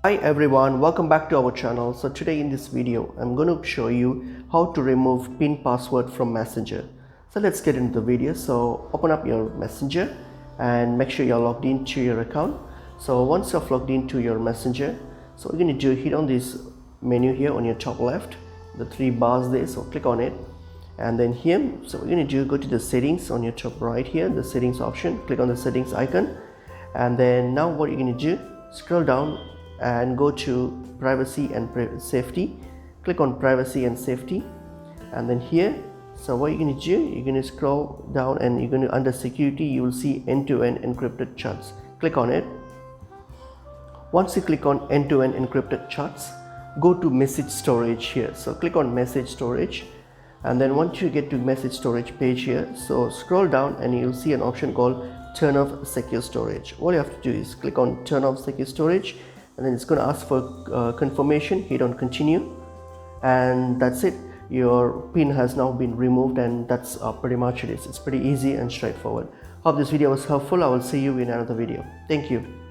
Hi everyone, welcome back to our channel. So today in this video I'm going to show you how to remove pin password from Messenger. So let's get into the video. So open up your Messenger and make sure you're logged into your account. So once you're logged into your Messenger, so what you're going to do, hit on this menu here on your top left, the three bars there, so click on it. And then here, so what you're going to do, go to the settings on your top right here, the settings option, click on the settings icon. And then now what you're going to do, scroll down and go to privacy and safety. Click on privacy and safety, and then here, so what you're going to do, you're going to scroll down and you're going to, under security, you will see end-to-end encrypted chats. Click on it. Once you click on end-to-end encrypted chats, go to message storage here. So click on message storage, and then once you get to message storage page here, so scroll down and you'll see an option called turn off secure storage. All you have to do is click on turn off secure storage, and then it's going to ask for confirmation. Hit on continue, and that's it. Your pin has now been removed, and that's pretty much it is. It's pretty easy and straightforward. Hope this video was helpful. I will see you in another video. Thank you.